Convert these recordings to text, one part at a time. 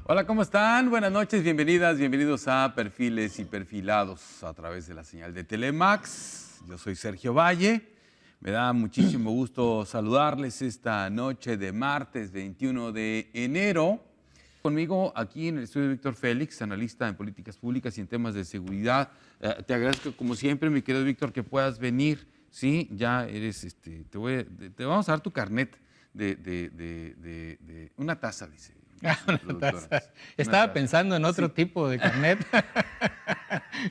Hola, ¿cómo están? Buenas noches, bienvenidas, bienvenidos a Perfiles y Perfilados a través de la señal de Telemax. Yo soy Sergio Valle. Me da muchísimo gusto saludarles esta noche de martes 21 de enero. Conmigo aquí en el estudio Víctor Félix, analista en políticas públicas y en temas de seguridad. Te agradezco como siempre, mi querido Víctor, que puedas venir. Sí, ya eres, te vamos a dar tu carnet de una taza, dice. Una taza. Estaba pensando en otro tipo de carnet.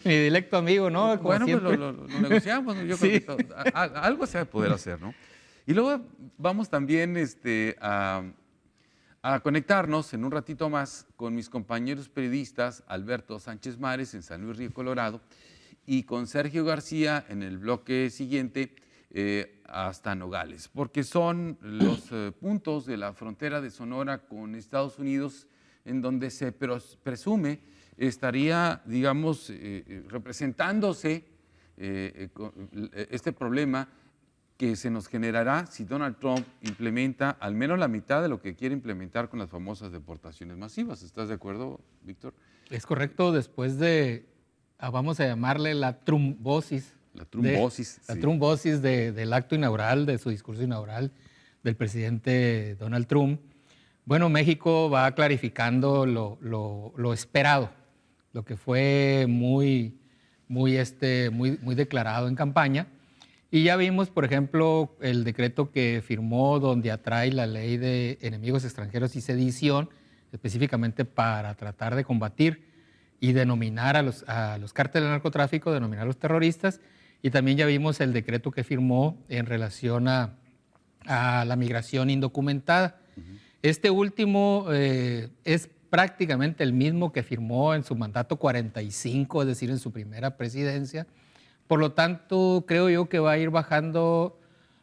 Mi directo amigo, ¿no? Como Bueno, pues siempre. lo negociamos, ¿no? Yo Sí. creo que algo se va a poder hacer, ¿no? Y luego vamos también a conectarnos en un ratito más con mis compañeros periodistas Alberto Sánchez Mares en San Luis Río Colorado y con Sergio García en el bloque siguiente hasta Nogales, porque son los puntos de la frontera de Sonora con Estados Unidos en donde se presume estaría, digamos, representándose este problema que se nos generará si Donald Trump implementa al menos la mitad de lo que quiere implementar con las famosas deportaciones masivas. ¿Estás de acuerdo, Víctor? Es correcto, después de, vamos a llamarle la trombosis. La trombosis. La sí. trombosis del acto inaugural, de su discurso inaugural del presidente Donald Trump. Bueno, México va clarificando lo esperado, lo que fue muy declarado en campaña. Y ya vimos, por ejemplo, el decreto que firmó donde atrae la ley de enemigos extranjeros y sedición, específicamente para tratar de combatir y denominar a los cárteles del narcotráfico, denominar a los terroristas. Y también ya vimos el decreto que firmó en relación a la migración indocumentada. Este último es prácticamente el mismo que firmó en su mandato 45, es decir, en su primera presidencia. Por lo tanto, creo yo que va a ir bajando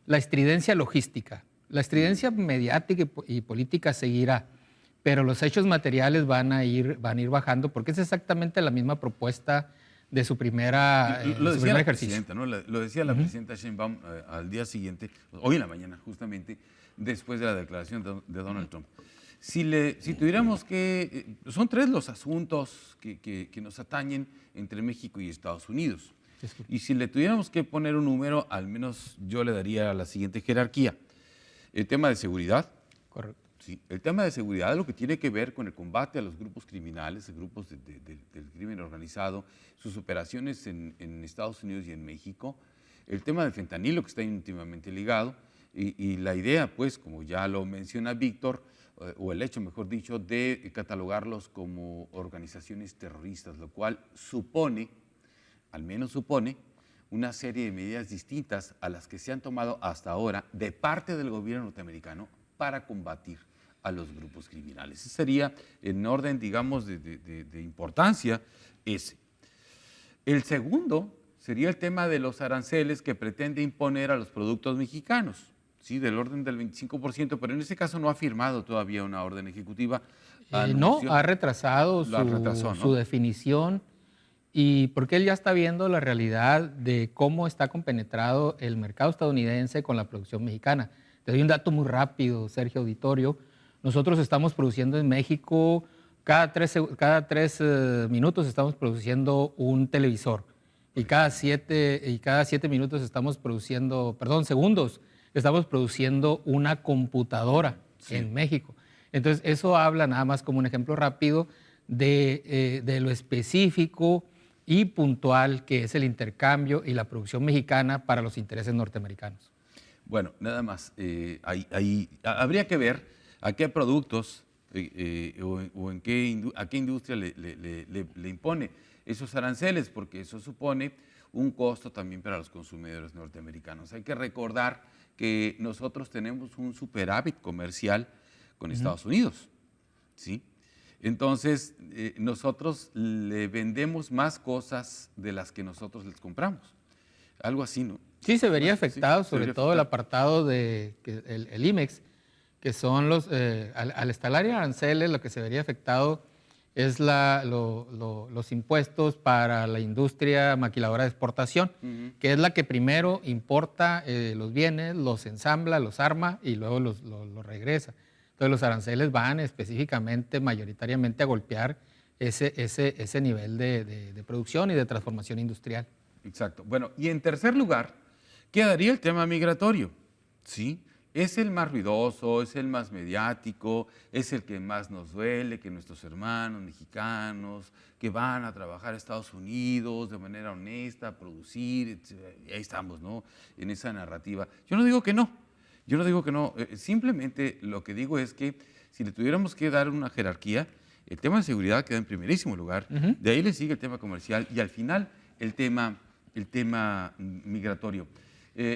la estridencia logística. La estridencia mediática y política seguirá, pero los hechos materiales van a ir bajando porque es exactamente la misma propuesta de su primer ejercicio. ¿No? Lo decía la presidenta Sheinbaum al día siguiente, hoy en la mañana justamente, después de la declaración de Donald Trump. Si tuviéramos que... son tres los asuntos que nos atañen entre México y Estados Unidos. Y si le tuviéramos que poner un número, al menos yo le daría la siguiente jerarquía. El tema de seguridad. Correcto. Sí, el tema de seguridad, lo que tiene que ver con el combate a los grupos criminales, grupos del crimen organizado, sus operaciones en Estados Unidos y en México, el tema del fentanilo, que está íntimamente ligado, y la idea, pues, como ya lo menciona Víctor, o el hecho, mejor dicho, de catalogarlos como organizaciones terroristas, lo cual supone, al menos supone, una serie de medidas distintas a las que se han tomado hasta ahora de parte del gobierno norteamericano para combatir a los grupos criminales. Ese sería, en orden, digamos, de importancia, ese. El segundo sería el tema de los aranceles que pretende imponer a los productos mexicanos, ¿sí? Del orden del 25%, pero en ese caso no ha firmado todavía una orden ejecutiva. No, ha retrasado su definición, y porque él ya está viendo la realidad de cómo está compenetrado el mercado estadounidense con la producción mexicana. Te doy un dato muy rápido, Sergio Auditorio. Nosotros estamos produciendo en México, cada tres minutos estamos produciendo un televisor. Y cada 7 minutos estamos produciendo, segundos, estamos produciendo una computadora en México. Entonces, eso habla, nada más como un ejemplo rápido, de lo específico y puntual que es el intercambio y la producción mexicana para los intereses norteamericanos. Bueno, nada más, habría que ver a qué productos o a qué industria le impone esos aranceles, porque eso supone un costo también para los consumidores norteamericanos. Hay que recordar que nosotros tenemos un superávit comercial con Estados Unidos, ¿sí? Entonces, nosotros le vendemos más cosas de las que nosotros les compramos. Algo así, ¿no? Sí, se vería afectado, sobre todo el apartado de el IMEX, que son al estalar aranceles, lo que se vería afectado es los impuestos para la industria maquiladora de exportación, que es la que primero importa los bienes, los ensambla, los arma y luego los regresa. Entonces los aranceles van específicamente, mayoritariamente a golpear ese nivel de producción y de transformación industrial. Exacto. Bueno, y en tercer lugar, quedaría el tema migratorio, ¿sí? Es el más ruidoso, es el más mediático, es el que más nos duele, que nuestros hermanos mexicanos que van a trabajar a Estados Unidos de manera honesta, a producir, etc. Y ahí estamos, ¿no? En esa narrativa. Yo no digo que no, yo no digo que no, simplemente lo que digo es que si le tuviéramos que dar una jerarquía, el tema de seguridad queda en primerísimo lugar, de ahí le sigue el tema comercial y al final el tema migratorio.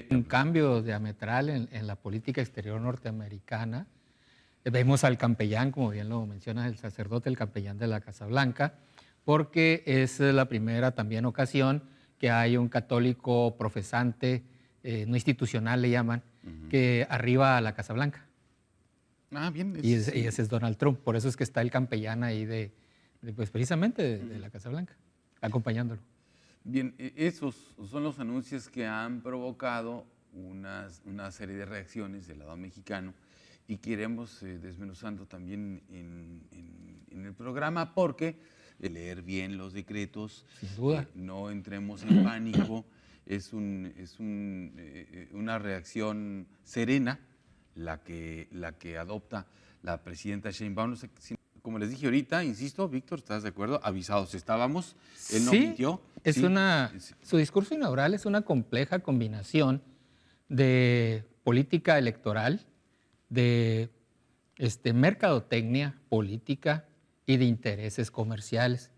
Un cambio diametral en la política exterior norteamericana. Vemos al capellán, como bien lo mencionas, el sacerdote, el capellán de la Casa Blanca, porque es la primera también ocasión que hay un católico profesante, no institucional le llaman, que arriba a la Casa Blanca. Ah, bien. Y ese es Donald Trump. Por eso es que está el capellán ahí pues precisamente de la Casa Blanca, acompañándolo. Bien, esos son los anuncios que han provocado una serie de reacciones del lado mexicano y que iremos desmenuzando también en el programa porque leer bien los decretos, sin duda. No entremos en pánico, es una reacción serena la que adopta la presidenta Sheinbaum. No sé, como les dije ahorita, insisto, Víctor, ¿estás de acuerdo? Avisados estábamos, él no mintió. Su discurso inaugural es una compleja combinación de política electoral, de mercadotecnia política y de intereses comerciales.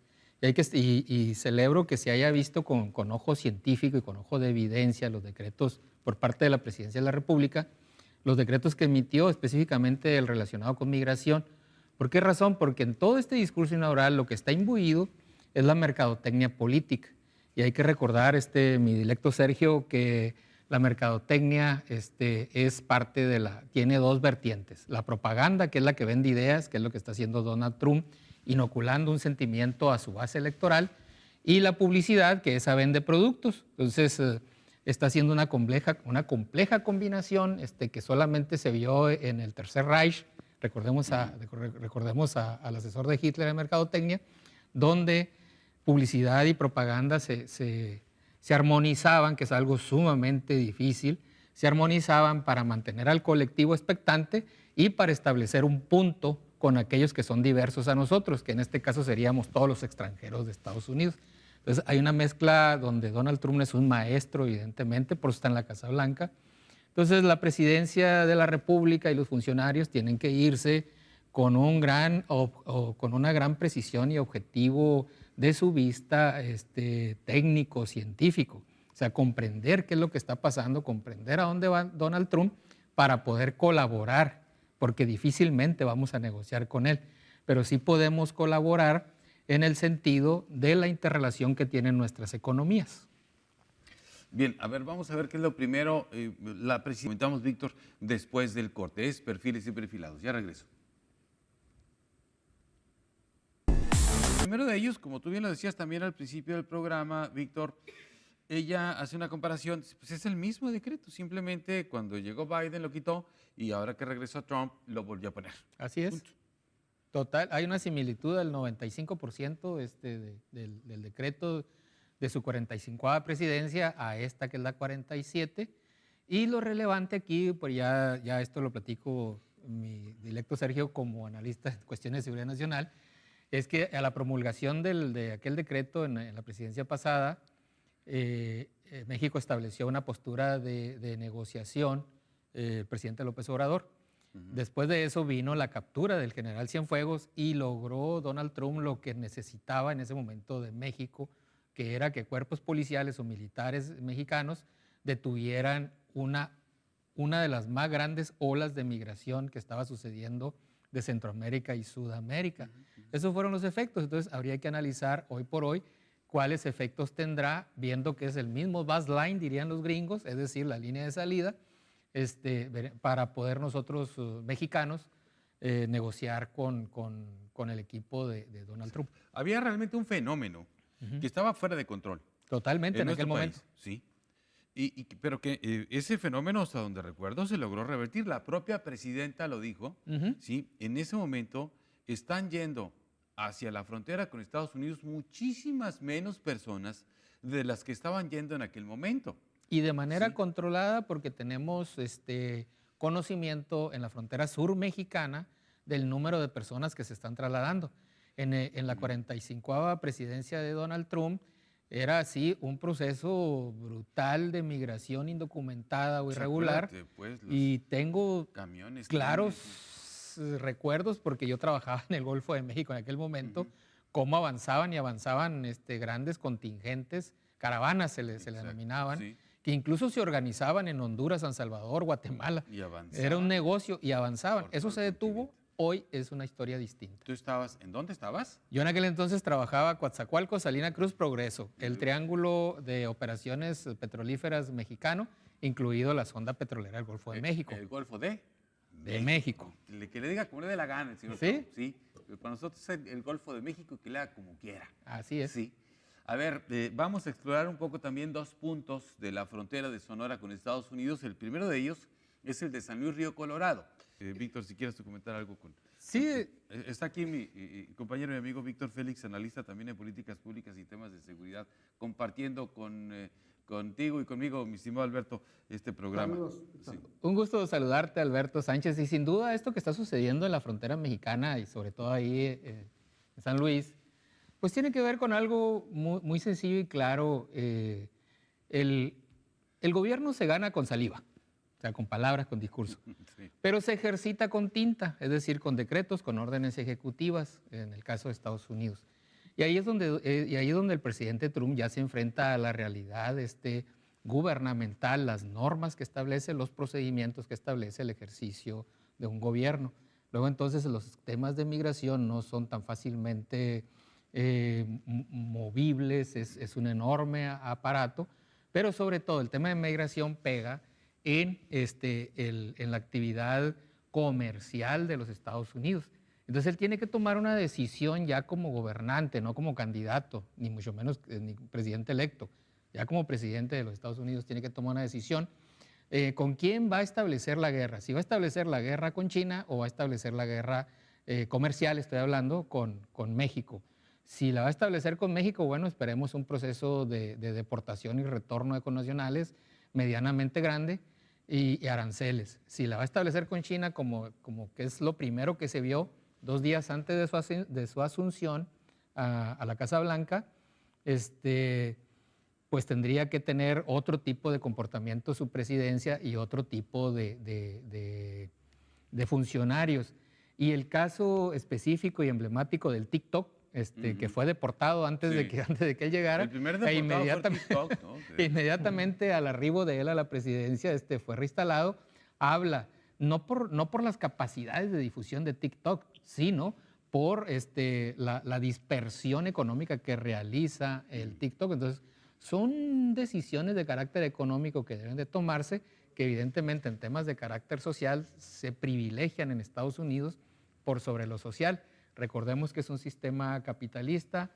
Y celebro que se haya visto con ojo científico y con ojo de evidencia los decretos por parte de la Presidencia de la República, los decretos que emitió, específicamente el relacionado con migración. ¿Por qué razón? Porque en todo este discurso inaugural lo que está imbuido es la mercadotecnia política. Y hay que recordar, mi dilecto Sergio, que la mercadotecnia es parte tiene dos vertientes. La propaganda, que es la que vende ideas, que es lo que está haciendo Donald Trump, inoculando un sentimiento a su base electoral, y la publicidad, que esa vende productos. Entonces, está haciendo una compleja combinación que solamente se vio en el Tercer Reich. Recordemos al asesor de Hitler de mercadotecnia, donde publicidad y propaganda se armonizaban, que es algo sumamente difícil, se armonizaban para mantener al colectivo expectante y para establecer un punto con aquellos que son diversos a nosotros, que en este caso seríamos todos los extranjeros de Estados Unidos. Entonces hay una mezcla donde Donald Trump es un maestro, evidentemente, por eso está en la Casa Blanca. Entonces la presidencia de la República y los funcionarios tienen que irse con una gran precisión y objetivo de su vista técnico, científico. O sea, comprender qué es lo que está pasando, comprender a dónde va Donald Trump para poder colaborar, porque difícilmente vamos a negociar con él, pero sí podemos colaborar en el sentido de la interrelación que tienen nuestras economías. Bien, a ver, vamos a ver qué es lo primero. La comentamos, Víctor, después del corte. Es perfiles y perfilados. Ya regreso. El primero de ellos, como tú bien lo decías también al principio del programa, Víctor, ella hace una comparación, pues es el mismo decreto, simplemente cuando llegó Biden lo quitó y ahora que regresó Trump lo volvió a poner. Así es. Punto. Total, hay una similitud del 95% del decreto de su 45ª presidencia a esta que es la 47. Y lo relevante aquí, pues ya esto lo platico mi dilecto Sergio como analista en cuestiones de seguridad nacional, es que a la promulgación de aquel decreto en la presidencia pasada, México estableció una postura de negociación, el presidente López Obrador. Después de eso vino la captura del general Cienfuegos y logró Donald Trump lo que necesitaba en ese momento de México, que era que cuerpos policiales o militares mexicanos detuvieran una de las más grandes olas de migración que estaba sucediendo de Centroamérica y Sudamérica. Esos fueron los efectos. Entonces habría que analizar hoy por hoy cuáles efectos tendrá, viendo que es el mismo bus line, dirían los gringos, es decir, la línea de salida, para poder nosotros mexicanos negociar con el equipo de Donald Trump. Había realmente un fenómeno que estaba fuera de control. Totalmente, en aquel momento. Sí. Pero que ese fenómeno, hasta donde recuerdo, se logró revertir. La propia presidenta lo dijo, ¿sí? En ese momento están yendo hacia la frontera con Estados Unidos muchísimas menos personas de las que estaban yendo en aquel momento. Y de manera Sí. controlada porque tenemos conocimiento en la frontera sur mexicana del número de personas que se están trasladando. En la 45ª presidencia de Donald Trump era así un proceso brutal de migración indocumentada o Sí, irregular. acuérdate, pues, los Y tengo camiones, claros recuerdos, porque yo trabajaba en el Golfo de México en aquel momento, cómo avanzaban y avanzaban grandes contingentes, caravanas se les Exacto, denominaban, sí. que incluso se organizaban en Honduras, San Salvador, Guatemala. Y avanzaban. Era un negocio y avanzaban. Por Eso todo se el detuvo, continente. hoy es una historia distinta. ¿Tú estabas, en dónde estabas? Yo en aquel entonces trabajaba Coatzacoalcos, Salina Cruz, Progreso, el triángulo de operaciones petrolíferas mexicano, incluido la sonda petrolera del Golfo de México. El Golfo de México. Que le diga como le dé la gana el señor ¿Sí? Trump. Sí. Para nosotros es el Golfo de México y que le haga como quiera. Así es. Sí. A ver, vamos a explorar un poco también dos puntos de la frontera de Sonora con Estados Unidos. El primero de ellos es el de San Luis Río Colorado. Víctor, si quieres tú comentar algo con... Sí. Está aquí mi compañero y amigo Víctor Félix, analista también en políticas públicas y temas de seguridad, compartiendo contigo y conmigo, mi estimado Alberto, este programa. Saludos. Sí. Un gusto saludarte, Alberto Sánchez. Y sin duda esto que está sucediendo en la frontera mexicana y sobre todo ahí en San Luis, pues tiene que ver con algo muy, muy sencillo y claro. El gobierno se gana con saliva, o sea, con palabras, con discurso. Sí. Pero se ejercita con tinta, es decir, con decretos, con órdenes ejecutivas, en el caso de Estados Unidos. Y ahí es donde el presidente Trump ya se enfrenta a la realidad gubernamental, las normas que establece, los procedimientos que establece el ejercicio de un gobierno. Luego entonces los temas de migración no son tan fácilmente movibles, es un enorme aparato, pero sobre todo el tema de migración pega en la actividad comercial de los Estados Unidos. Entonces él tiene que tomar una decisión ya como gobernante, no como candidato, ni mucho menos ni presidente electo. Ya como presidente de los Estados Unidos tiene que tomar una decisión con quién va a establecer la guerra. Si va a establecer la guerra con China o va a establecer la guerra comercial, estoy hablando, con México. Si la va a establecer con México, bueno, esperemos un proceso de deportación y retorno de connacionales medianamente grande y aranceles. Si la va a establecer con China, como que es lo primero que se vio 2 días antes de su asunción a la Casa Blanca, pues tendría que tener otro tipo de comportamiento su presidencia y otro tipo de funcionarios. Y el caso específico y emblemático del TikTok, que fue deportado antes de que él llegara. El primer deportado fue TikTok, ¿no? Inmediatamente al arribo de él a la presidencia, fue reinstalado. Habla no por las capacidades de difusión de TikTok, sino por la dispersión económica que realiza el TikTok. Entonces, son decisiones de carácter económico que deben de tomarse, que evidentemente en temas de carácter social se privilegian en Estados Unidos por sobre lo social. Recordemos que es un sistema capitalista.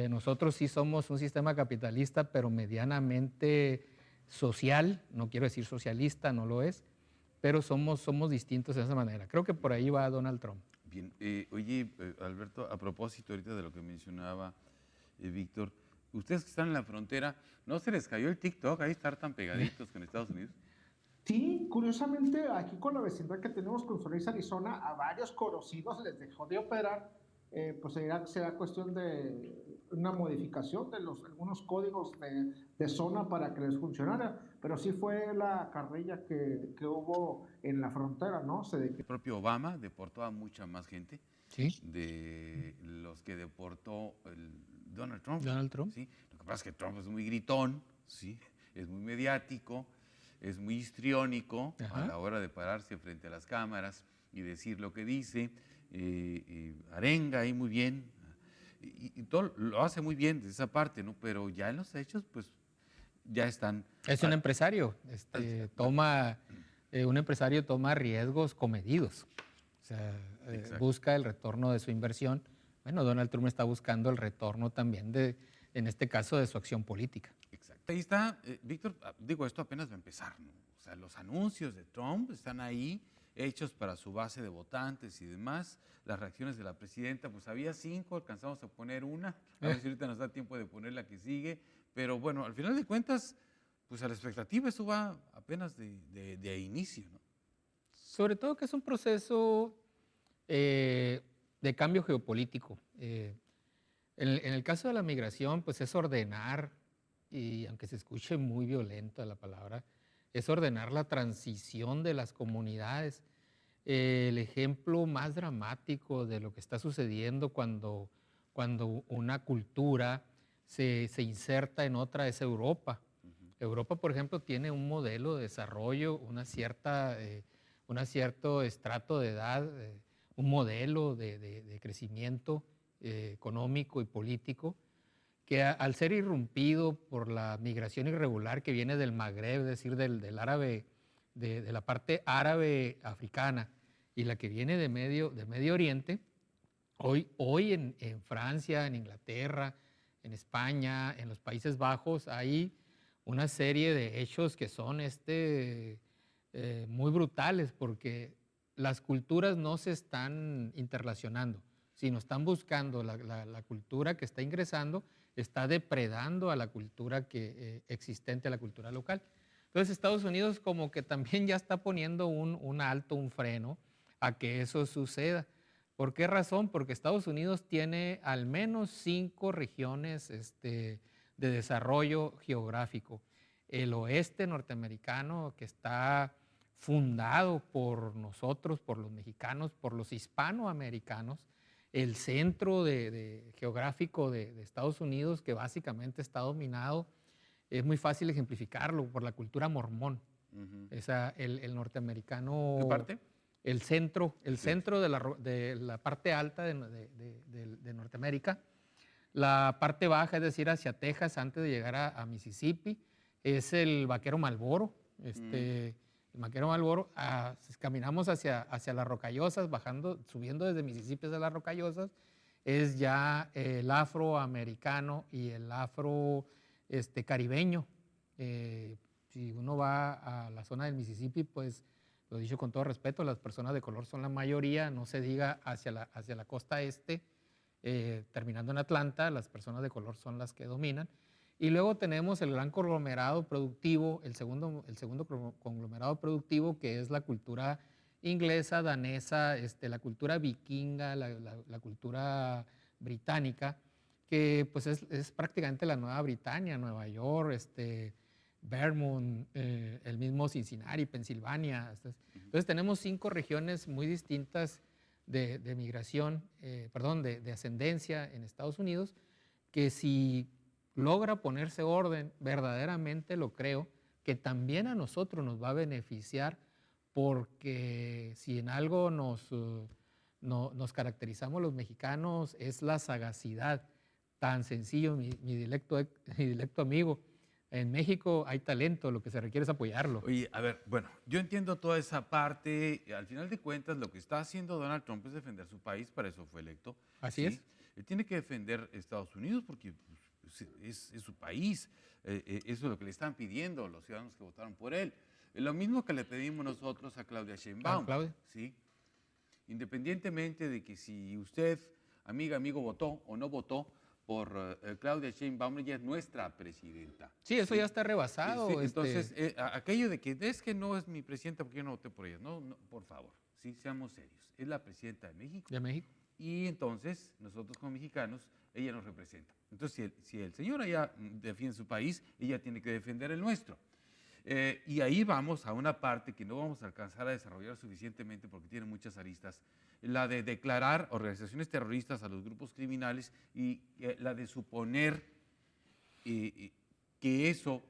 Nosotros sí somos un sistema capitalista, pero medianamente social. No quiero decir socialista, no lo es, pero somos distintos de esa manera. Creo que por ahí va Donald Trump. Bien. Oye, Alberto, a propósito ahorita de lo que mencionaba Víctor, ustedes que están en la frontera, ¿no se les cayó el TikTok ahí estar tan pegaditos con Estados Unidos? Sí, curiosamente, aquí con la vecindad que tenemos con Sonora, Arizona, a varios conocidos les dejó de operar. Pues será cuestión de una modificación de algunos códigos de zona para que les funcionara. Pero sí fue la carrilla que hubo en la frontera, ¿no? El propio Obama deportó a mucha más gente. Sí. De los que deportó Donald Trump. Donald Trump. ¿Sí? Lo que pasa es que Trump es muy gritón, ¿sí? Es muy mediático, es muy histriónico. Ajá. A la hora de pararse frente a las cámaras y decir lo que dice, arenga ahí muy bien, y todo lo hace muy bien de esa parte, ¿no? Pero ya en los hechos, pues ya están... Es un empresario, un empresario toma riesgos comedidos. O sea, busca el retorno de su inversión. Bueno, Donald Trump está buscando el retorno también de en este caso de su acción política. Exacto. Ahí está, Víctor, digo, esto apenas va a empezar, ¿no? O sea, los anuncios de Trump están ahí, hechos para su base de votantes y demás. Las reacciones de la presidenta, pues había 5, alcanzamos a poner una, a ver si ahorita nos da tiempo de poner la que sigue, pero bueno, al final de cuentas, pues a la expectativa eso va apenas de inicio, ¿no? Sobre todo que es un proceso de cambio geopolítico. En el caso de la migración, pues es ordenar, y aunque se escuche muy violenta la palabra, es ordenar la transición de las comunidades. El ejemplo más dramático de lo que está sucediendo cuando una cultura se inserta en otra es Europa. Europa, por ejemplo, tiene un modelo de desarrollo, un cierto estrato de edad, un modelo de crecimiento económico y político, que al ser irrumpido por la migración irregular que viene del Magreb, es decir, del árabe, de la parte árabe africana, y la que viene de Medio Oriente, hoy en Francia, en Inglaterra, en España, en los Países Bajos, hay una serie de hechos que son muy brutales, porque las culturas no se están interrelacionando, sino están buscando la cultura que está ingresando, está depredando a la cultura existente, a la cultura local. Entonces Estados Unidos como que también ya está poniendo un alto, un freno a que eso suceda. ¿Por qué razón? Porque Estados Unidos tiene al menos 5 regiones de desarrollo geográfico. El oeste norteamericano, que está fundado por nosotros, por los mexicanos, por los hispanoamericanos, el centro geográfico de Estados Unidos, que básicamente está dominado, es muy fácil ejemplificarlo por la cultura mormón. El norteamericano... ¿Qué parte? El centro de la parte alta de Norteamérica. La parte baja, es decir, hacia Texas, antes de llegar a Mississippi, es el vaquero Marlboro. El vaquero Marlboro, caminamos hacia las Rocallosas, subiendo desde Mississippi hacia las Rocallosas, es ya el afroamericano y el afro caribeño. Si uno va a la zona del Mississippi, pues, lo dicho con todo respeto, las personas de color son la mayoría, no se diga hacia la costa este, terminando en Atlanta, las personas de color son las que dominan. Y luego tenemos el gran conglomerado productivo, el segundo conglomerado productivo, que es la cultura inglesa, danesa, la cultura vikinga, la cultura británica, que pues es prácticamente la Nueva Britania, Nueva York, Vermont, el mismo Cincinnati, Pensilvania. Entonces tenemos 5 regiones muy distintas de migración, de ascendencia en Estados Unidos, que si logra ponerse orden, verdaderamente lo creo, que también a nosotros nos va a beneficiar, porque si en algo nos caracterizamos los mexicanos es la sagacidad. Tan sencillo, mi dilecto amigo. En México hay talento, lo que se requiere es apoyarlo. Oye, a ver, bueno, yo entiendo toda esa parte. Al final de cuentas, lo que está haciendo Donald Trump es defender su país, para eso fue electo. Así es. Él tiene que defender Estados Unidos porque pues, es su país. Eso es lo que le están pidiendo los ciudadanos que votaron por él. Es lo mismo que le pedimos nosotros a Claudia Sheinbaum. Claudia. ¿Sí? Independientemente de que si usted, amigo, votó o no votó por Claudia Sheinbaum, ella es nuestra presidenta. Sí, eso ya está rebasado. Sí, entonces, aquello de que es que no es mi presidenta porque yo no voté por ella. No, por favor, sí, seamos serios. Es la presidenta de México. De México. Y entonces, nosotros como mexicanos, ella nos representa. Entonces, si el señor allá defiende su país, ella tiene que defender el nuestro. Y ahí vamos a una parte que no vamos a alcanzar a desarrollar suficientemente porque tiene muchas aristas, la de declarar organizaciones terroristas a los grupos criminales y la de suponer que eso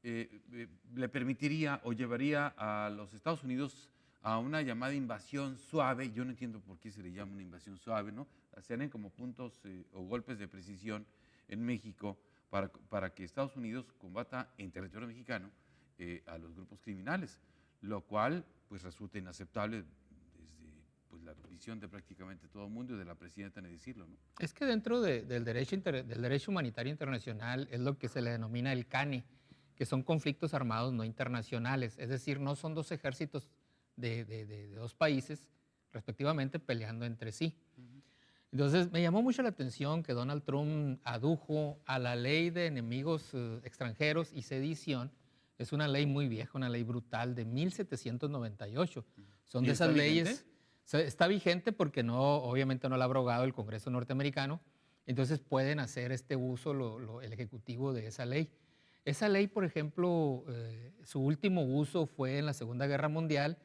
le permitiría o llevaría a los Estados Unidos a una llamada invasión suave. Yo no entiendo por qué se le llama una invasión suave, ¿no? Se hacen como puntos o golpes de precisión en México para que Estados Unidos combata en territorio mexicano a los grupos criminales, lo cual pues resulta inaceptable desde pues, la visión de prácticamente todo el mundo y de la presidenta en decirlo, ¿no? Es que dentro del derecho humanitario internacional es lo que se le denomina el CANI, que son conflictos armados no internacionales, es decir, no son dos ejércitos de dos países respectivamente peleando entre sí. Entonces, me llamó mucho la atención que Donald Trump adujo a la ley de enemigos extranjeros y sedición. Es una ley muy vieja, una ley brutal de 1798. Son ¿Y de está esas vigente? leyes. Está vigente porque no, obviamente no la ha abrogado el Congreso norteamericano. Entonces pueden hacer este uso el Ejecutivo de esa ley. Esa ley, por ejemplo, su último uso fue en la Segunda Guerra Mundial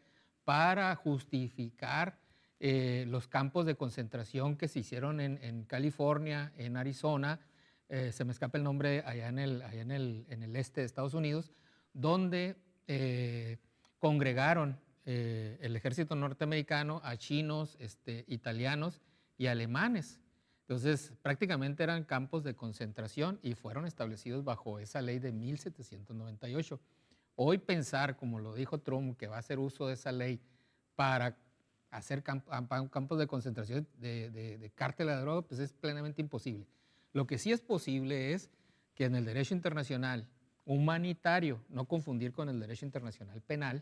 para justificar los campos de concentración que se hicieron en California, en Arizona, se me escapa el nombre, allá en el este de Estados Unidos, donde congregaron el ejército norteamericano a chinos, italianos y alemanes. Entonces, prácticamente eran campos de concentración y fueron establecidos bajo esa ley de 1798. Hoy pensar, como lo dijo Trump, que va a hacer uso de esa ley para hacer campos de concentración de cártel de la droga, pues es plenamente imposible. Lo que sí es posible es que en el derecho internacional humanitario, no confundir con el derecho internacional penal,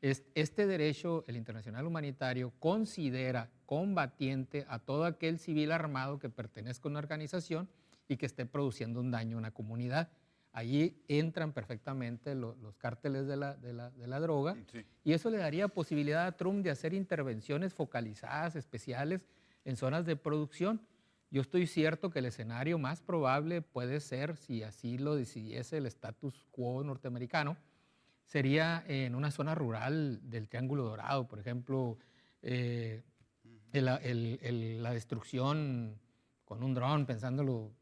este derecho, el internacional humanitario, considera combatiente a todo aquel civil armado que pertenezca a una organización y que esté produciendo un daño a una comunidad. Allí entran perfectamente los cárteles de la droga, Sí. y eso le daría posibilidad a Trump de hacer intervenciones focalizadas, especiales, en zonas de producción. Yo estoy cierto que el escenario más probable puede ser, si así lo decidiese el status quo norteamericano, sería en una zona rural del Triángulo Dorado, por ejemplo, la destrucción con un dron, pensándolo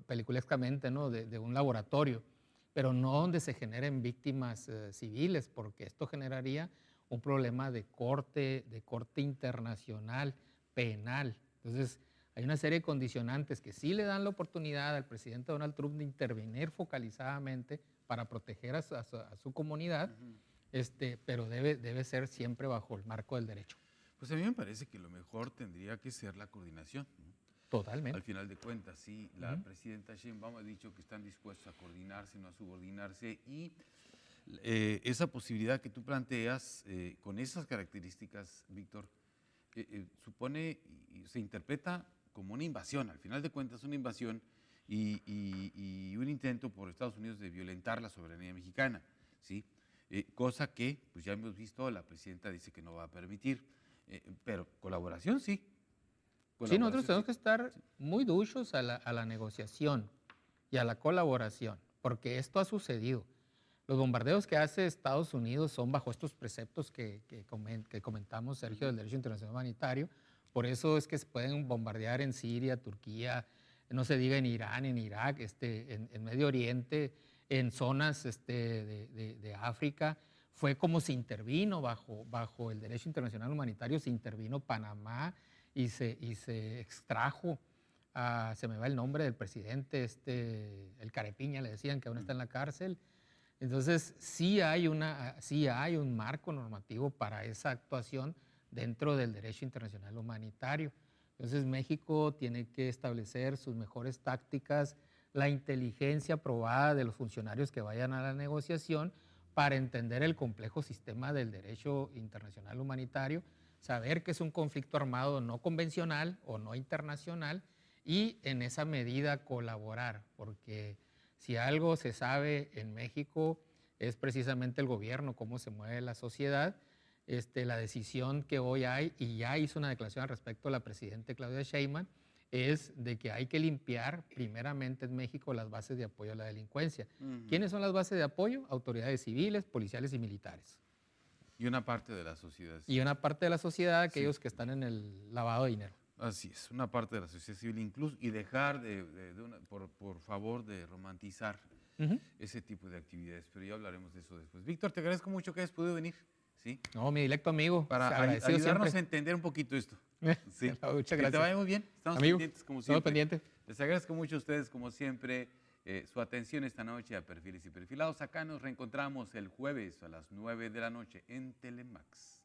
peliculescamente, ¿no? de un laboratorio, pero no donde se generen víctimas civiles, porque esto generaría un problema de corte internacional, penal. Entonces, hay una serie de condicionantes que sí le dan la oportunidad al presidente Donald Trump de intervenir focalizadamente para proteger a su comunidad, pero debe ser siempre bajo el marco del derecho. Pues a mí me parece que lo mejor tendría que ser la coordinación, ¿no? Totalmente. Al final de cuentas, sí, la presidenta Sheinbaum ha dicho que están dispuestos a coordinarse, no a subordinarse, y esa posibilidad que tú planteas, con esas características, Víctor, supone y se interpreta como una invasión. Al final de cuentas, una invasión y un intento por Estados Unidos de violentar la soberanía mexicana, ¿sí? Cosa que, pues ya hemos visto, la presidenta dice que no va a permitir, pero colaboración sí. Sí, nosotros tenemos que estar muy duchos a la negociación y a la colaboración, porque esto ha sucedido. Los bombardeos que hace Estados Unidos son bajo estos preceptos que comentamos, Sergio, del derecho internacional humanitario. Por eso es que se pueden bombardear en Siria, Turquía, no se diga en Irán, en Irak, en Medio Oriente, en zonas de África. Fue como se intervino bajo el derecho internacional humanitario, se intervino Panamá y se extrajo, se me va el nombre del presidente, el Carepiña, le decían, que aún está en la cárcel. Entonces, sí hay un marco normativo para esa actuación dentro del derecho internacional humanitario. Entonces, México tiene que establecer sus mejores tácticas, la inteligencia probada de los funcionarios que vayan a la negociación para entender el complejo sistema del derecho internacional humanitario, saber que es un conflicto armado no convencional o no internacional y en esa medida colaborar, porque si algo se sabe en México es precisamente el gobierno, cómo se mueve la sociedad. La decisión que hoy hay, y ya hizo una declaración al respecto la presidenta Claudia Sheinbaum, es de que hay que limpiar primeramente en México las bases de apoyo a la delincuencia. ¿Quiénes son las bases de apoyo? Autoridades civiles, policiales y militares. Y una parte de la sociedad. Y una parte de la sociedad, aquellos que están en el lavado de dinero. Así es, una parte de la sociedad civil incluso, y dejar por favor, de romantizar ese tipo de actividades, pero ya hablaremos de eso después. Víctor, te agradezco mucho que hayas podido venir, ¿sí? No, mi directo amigo. Para agradecido ayudarnos siempre. a entender un poquito esto. ¿Sí? Muchas Que gracias. te vaya muy bien, estamos Amigo, pendientes como estamos siempre. pendientes. Les agradezco mucho a ustedes como siempre su atención esta noche a Perfiles y Perfilados. Acá nos reencontramos el jueves a las 9 de la noche en Telemax.